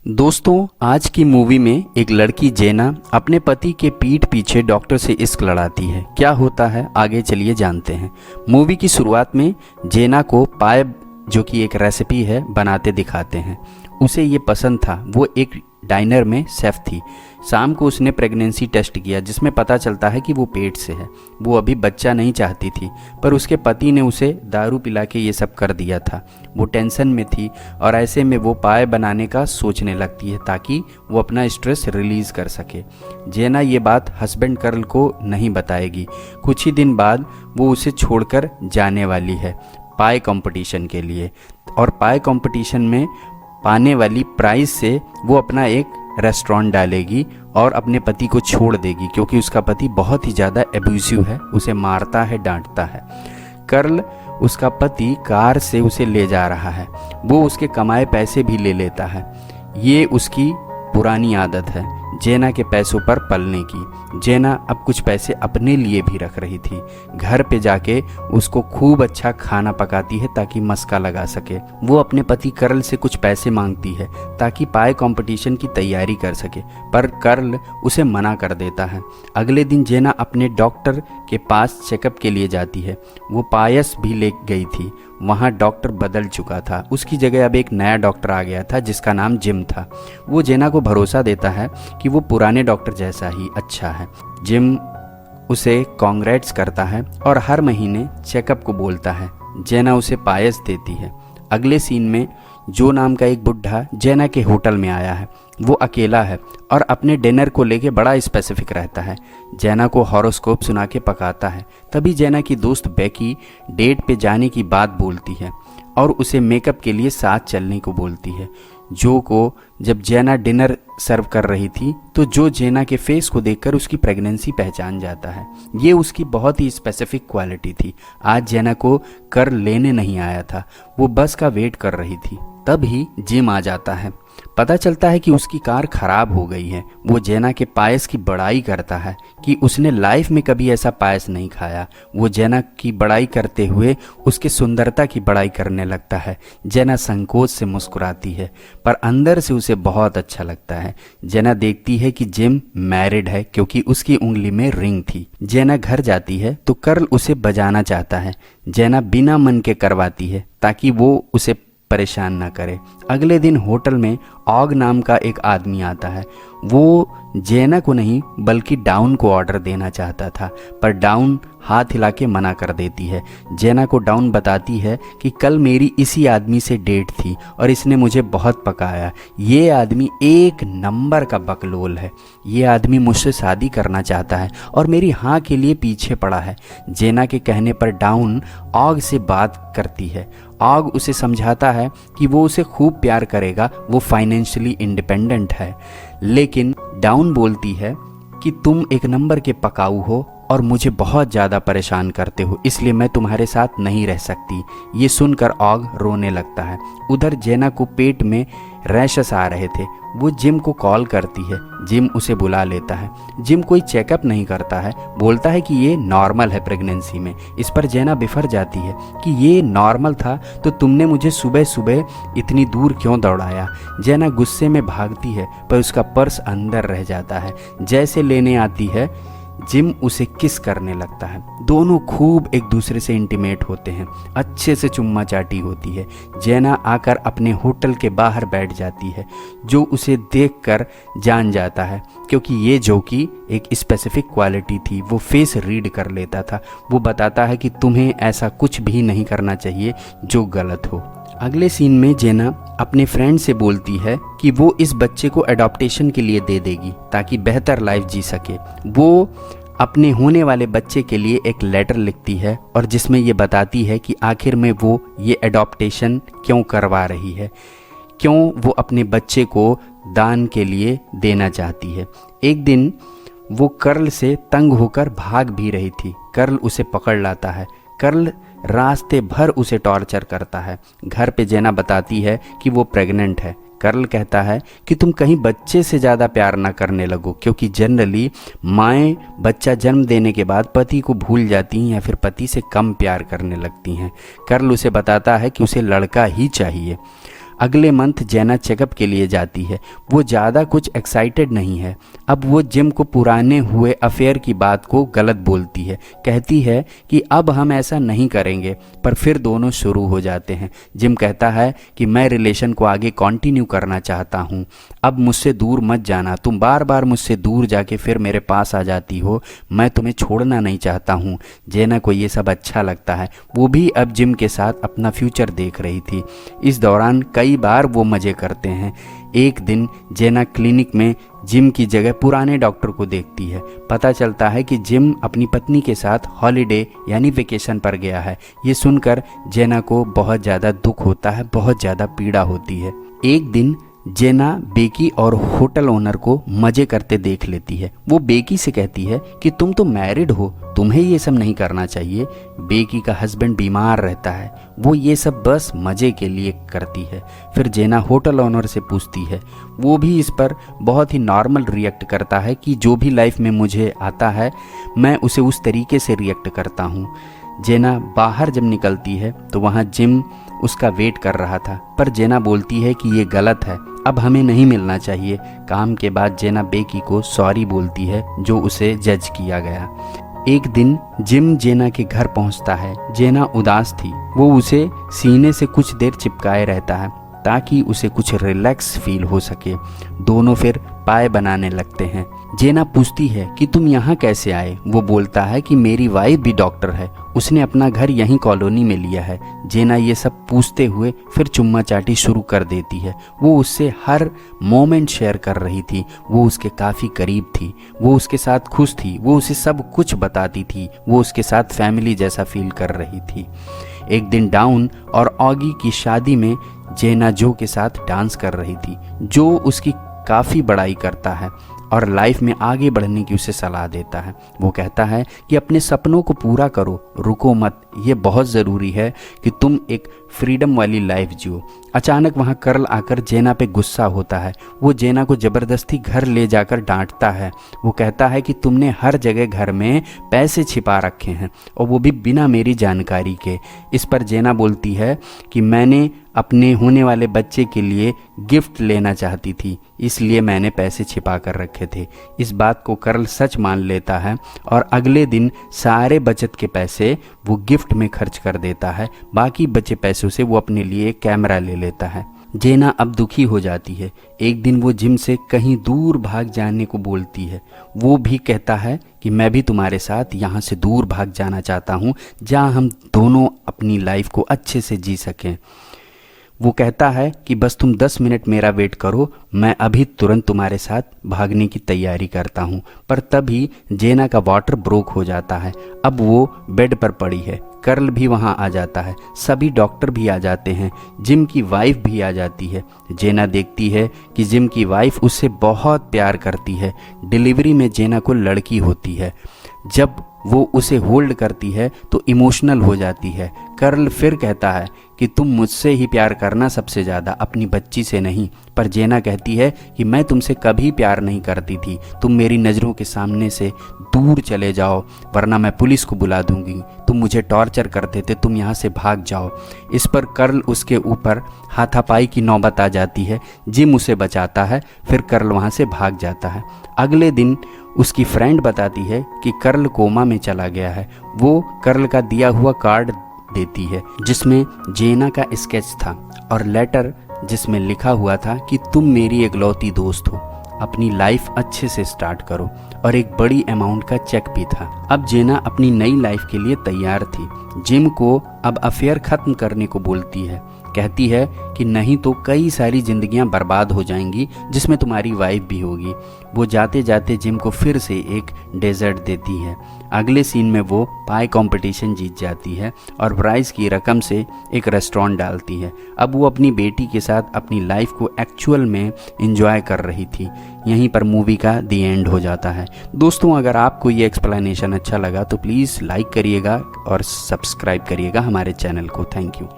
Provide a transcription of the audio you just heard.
दोस्तों, आज की मूवी में एक लड़की जेना अपने पति के पीठ पीछे डॉक्टर से इश्क लड़ाती है। क्या होता है आगे चलिए जानते हैं। मूवी की शुरुआत में जेना को पाए, जो कि एक रेसिपी है, बनाते दिखाते हैं। उसे ये पसंद था। वो एक डाइनर में शेफ़ थी। शाम को उसने प्रेगनेंसी टेस्ट किया जिसमें पता चलता है कि वो पेट से है। वो अभी बच्चा नहीं चाहती थी, पर उसके पति ने उसे दारू पिला के ये सब कर दिया था। वो टेंशन में थी और ऐसे में वो पाए बनाने का सोचने लगती है ताकि वो अपना स्ट्रेस रिलीज़ कर सके। जेना ये बात हस्बैंड कर्ल को नहीं बताएगी। कुछ ही दिन बाद वो उसे छोड़कर जाने वाली है पाए कंपटीशन के लिए, और पाए कंपटीशन में पाने वाली प्राइज़ से वो अपना एक रेस्टोरेंट डालेगी और अपने पति को छोड़ देगी, क्योंकि उसका पति बहुत ही ज़्यादा एब्यूसिव है, उसे मारता है, डांटता है। कर्ल, उसका पति, कार से उसे ले जा रहा है। वो उसके कमाए पैसे भी ले लेता है। ये उसकी पुरानी आदत है जेना के पैसों पर पलने की। जेना अब कुछ पैसे अपने लिए भी रख रही थी। घर पे जाके उसको खूब अच्छा खाना पकाती है ताकि मस्का लगा सके। वो अपने पति कर्ल से कुछ पैसे मांगती है ताकि पाए कंपटीशन की तैयारी कर सके, पर कर्ल उसे मना कर देता है। अगले दिन जेना अपने डॉक्टर के पास चेकअप के लिए जाती है। वो पायस भी ले गई थी। वहाँ डॉक्टर बदल चुका था। उसकी जगह अब एक नया डॉक्टर आ गया था जिसका नाम जिम था। वो जेना को भरोसा देता है कि वो पुराने डॉक्टर जैसा ही अच्छा है। जिम उसे कांग्रेट्स करता है और हर महीने चेकअप को बोलता है। जेना उसे पायस देती है। अगले सीन में जो नाम का एक बुढ़ा जेना के होटल में आया है। वो अकेला है और अपने डिनर को लेके बड़ा स्पेसिफिक रहता है। जेना को हॉरोस्कोप सुना के पकाता है। तभी जेना की दोस्त बेकी डेट पे जाने की बात बोलती है और उसे मेकअप के लिए साथ चलने को बोलती है। जो को जब जेना डिनर सर्व कर रही थी तो जो जेना के फेस को देखकर उसकी प्रेगनेंसी पहचान जाता है। ये उसकी बहुत ही स्पेसिफिक क्वालिटी थी। आज जेना को कर लेने नहीं आया था, वो बस का वेट कर रही थी। तभी जिम आ जाता है। पता चलता है कि उसकी कार खराब हो गई है। वो जेना के पायस की बड़ाई करता है कि उसने लाइफ में कभी ऐसा पायस नहीं खाया। वो जेना की बड़ाई करते हुए उसके सुंदरता की बड़ाई करने लगता है। जेना संकोच से मुस्कुराती है, पर अंदर से उसे बहुत अच्छा लगता है। जेना देखती है कि जिम मैरिड है क्योंकि उसकी उंगली में रिंग थी। जेना घर जाती है तो कर्ल उसे बजाना चाहता है। जेना बिना मन के करवाती है ताकि वो उसे परेशान ना करे। अगले दिन होटल में ऑग नाम का एक आदमी आता है। वो जेना को नहीं बल्कि डाउन को ऑर्डर देना चाहता था, पर डाउन हाथ हिला के मना कर देती है। जेना को डाउन बताती है कि कल मेरी इसी आदमी से डेट थी और इसने मुझे बहुत पकाया। ये आदमी एक नंबर का बकलोल है। ये आदमी मुझसे शादी करना चाहता है और मेरी हाँ के लिए पीछे पड़ा है। जेना के कहने पर डाउन ऑग से बात करती है। ऑग उसे समझाता है कि वो उसे खूब प्यार करेगा, वो फाइनेंशियली इंडिपेंडेंट है। लेकिन डाउन बोलती है कि तुम एक नंबर के पकाऊ हो और मुझे बहुत ज़्यादा परेशान करते हो, इसलिए मैं तुम्हारे साथ नहीं रह सकती। ये सुनकर ऑग रोने लगता है। उधर जेना को पेट में रैशेस आ रहे थे। वो जिम को कॉल करती है। जिम उसे बुला लेता है। जिम कोई चेकअप नहीं करता है, बोलता है कि ये नॉर्मल है प्रेगनेंसी में। इस पर जेना बिफर जाती है कि ये नॉर्मल था तो तुमने मुझे सुबह सुबह इतनी दूर क्यों दौड़ाया। जेना गुस्से में भागती है पर उसका पर्स अंदर रह जाता है। जैसे लेने आती है, जिम उसे किस करने लगता है। दोनों खूब एक दूसरे से इंटीमेट होते हैं। अच्छे से चुम्मा चाटी होती है। जेना आकर अपने होटल के बाहर बैठ जाती है। जो उसे देखकर जान जाता है, क्योंकि ये जो कि एक स्पेसिफिक क्वालिटी थी, वो फेस रीड कर लेता था। वो बताता है कि तुम्हें ऐसा कुछ भी नहीं करना चाहिए जो गलत हो। अगले सीन में जेना अपने फ्रेंड से बोलती है कि वो इस बच्चे को एडॉप्टेशन के लिए दे देगी ताकि बेहतर लाइफ जी सके। वो अपने होने वाले बच्चे के लिए एक लेटर लिखती है और जिसमें ये बताती है कि आखिर में वो ये एडॉप्टेशन क्यों करवा रही है, क्यों वो अपने बच्चे को दान के लिए देना चाहती है। एक दिन वो कर्ल से तंग होकर भाग भी रही थी। कर्ल उसे पकड़ लाता है। कर्ल रास्ते भर उसे टॉर्चर करता है। घर पे जेना बताती है कि वो प्रेग्नेंट है। कर्ल कहता है कि तुम कहीं बच्चे से ज़्यादा प्यार ना करने लगो, क्योंकि जनरली माएँ बच्चा जन्म देने के बाद पति को भूल जाती हैं या फिर पति से कम प्यार करने लगती हैं। कर्ल उसे बताता है कि उसे लड़का ही चाहिए। अगले मंथ जेना चेकअप के लिए जाती है। वो ज़्यादा कुछ एक्साइटेड नहीं है। अब वो जिम को पुराने हुए अफेयर की बात को गलत बोलती है, कहती है कि अब हम ऐसा नहीं करेंगे, पर फिर दोनों शुरू हो जाते हैं। जिम कहता है कि मैं रिलेशन को आगे कंटिन्यू करना चाहता हूँ, अब मुझसे दूर मत जाना, तुम बार बार मुझसे दूर जाके फिर मेरे पास आ जाती हो, मैं तुम्हें छोड़ना नहीं चाहता हूँ। जेना को ये सब अच्छा लगता है। वो भी अब जिम के साथ अपना फ्यूचर देख रही थी। इस दौरान कई बार वो मज़े करते हैं। एक दिन जेना क्लिनिक में जिम की जगह पुराने डॉक्टर को देखती है। पता चलता है कि जिम अपनी पत्नी के साथ हॉलिडे यानी वेकेशन पर गया है। ये सुनकर जेना को बहुत ज़्यादा दुख होता है, बहुत ज़्यादा पीड़ा होती है। एक दिन जेना बेकी और होटल ओनर को मज़े करते देख लेती है। वो बेकी से कहती है कि तुम तो मैरिड हो, तुम्हें ये सब नहीं करना चाहिए। बेकी का हस्बैंड बीमार रहता है, वो ये सब बस मज़े के लिए करती है। फिर जेना होटल ओनर से पूछती है। वो भी इस पर बहुत ही नॉर्मल रिएक्ट करता है कि जो भी लाइफ में मुझे आता है मैं उसे उस तरीके से रिएक्ट करता हूँ। जेना बाहर जब निकलती है तो वहाँ जिम उसका वेट कर रहा था, पर जेना बोलती है कि ये गलत है, अब हमें नहीं मिलना चाहिए। काम के बाद जेना बेकी को सॉरी बोलती है जो उसे जज किया गया। एक दिन जिम जेना के घर पहुंचता है। जेना उदास थी। वो उसे सीने से कुछ देर चिपकाए रहता है ताकि उसे कुछ रिलैक्स फील हो सके। दोनों फिर पाए बनाने लगते हैं। जेना पूछती है कि तुम यहाँ कैसे आए। वो बोलता है कि मेरी वाइफ भी डॉक्टर है, उसने अपना घर यहीं कॉलोनी में लिया है। जेना ये सब पूछते हुए फिर चुम्मा चाटी शुरू कर देती है। वो उससे हर मोमेंट शेयर कर रही थी। वो उसके काफ़ी करीब थी, वो उसके साथ खुश थी, वो उसे सब कुछ बताती थी, वो उसके साथ फैमिली जैसा फील कर रही थी। एक दिन डाउन और ऑगी की शादी में जेना जो के साथ डांस कर रही थी। जो उसकी काफ़ी बड़ाई करता है और लाइफ में आगे बढ़ने की उसे सलाह देता है। वो कहता है कि अपने सपनों को पूरा करो, रुको मत, ये बहुत ज़रूरी है कि तुम एक फ्रीडम वाली लाइफ जियो। अचानक वहाँ कर्ल आकर जेना पे गुस्सा होता है। वो जेना को ज़बरदस्ती घर ले जाकर डांटता है। वो कहता है कि तुमने हर जगह घर में पैसे छिपा रखे हैं और वो भी बिना मेरी जानकारी के। इस पर जेना बोलती है कि मैंने अपने होने वाले बच्चे के लिए गिफ्ट लेना चाहती थी, इसलिए मैंने पैसे छिपा कर रखे थे। इस बात को कर्ल सच मान लेता है और अगले दिन सारे बचत के पैसे वो गिफ्ट में खर्च कर देता है। बाकी बचे पैसों से वो अपने लिए कैमरा ले लेता है। जेना अब दुखी हो जाती है। एक दिन वो जिम से कहीं दूर भाग जाने को बोलती है। वो भी कहता है कि मैं भी तुम्हारे साथ यहाँ से दूर भाग जाना चाहता हूँ, जहाँ हम दोनों अपनी लाइफ को अच्छे से जी सकें। वो कहता है कि बस तुम 10 मिनट मेरा वेट करो, मैं अभी तुरंत तुम्हारे साथ भागने की तैयारी करता हूँ। पर तभी जेना का वाटर ब्रोक हो जाता है। अब वो बेड पर पड़ी है। कर्ल भी वहाँ आ जाता है। सभी डॉक्टर भी आ जाते हैं। जिम की वाइफ भी आ जाती है। जेना देखती है कि जिम की वाइफ उससे बहुत प्यार करती है। डिलीवरी में जेना को लड़की होती है। जब वो उसे होल्ड करती है तो इमोशनल हो जाती है। कर्ल फिर कहता है कि तुम मुझसे ही प्यार करना सबसे ज़्यादा, अपनी बच्ची से नहीं। पर जेना कहती है कि मैं तुमसे कभी प्यार नहीं करती थी, तुम मेरी नज़रों के सामने से दूर चले जाओ वरना मैं पुलिस को बुला दूंगी, तुम मुझे टॉर्चर करते थे, तुम यहाँ से भाग जाओ। इस पर कर्ल उसके ऊपर हाथापाई की नौबत आ जाती है। जिम उसे बचाता है, फिर कर्ल वहाँ से भाग जाता है। अगले दिन उसकी फ्रेंड बताती है कि कर्ल कोमा में चला गया है। वो कर्ल का दिया हुआ कार्ड देती है जिसमें जेना का स्केच था और लेटर जिसमें लिखा हुआ था कि तुम मेरी इकलौती दोस्त हो, अपनी लाइफ अच्छे से स्टार्ट करो, और एक बड़ी अमाउंट का चेक भी था। अब जेना अपनी नई लाइफ के लिए तैयार थी। जिम को अब अफेयर खत्म करने को बोलती है। कहती है कि नहीं तो कई सारी जिंदगियां बर्बाद हो जाएंगी जिसमें तुम्हारी वाइफ भी होगी। वो जाते जाते जिम को फिर से एक डेजर्ट देती है। अगले सीन में वो पाई कंपटीशन जीत जाती है और प्राइज़ की रकम से एक रेस्टोरेंट डालती है। अब वो अपनी बेटी के साथ अपनी लाइफ को एक्चुअल में एंजॉय कर रही थी। यहीं पर मूवी का दी एंड हो जाता है। दोस्तों, अगर आपको ये एक्सप्लेनेशन अच्छा लगा तो प्लीज़ लाइक करिएगा और सब्सक्राइब करिएगा हमारे चैनल को। Thank you.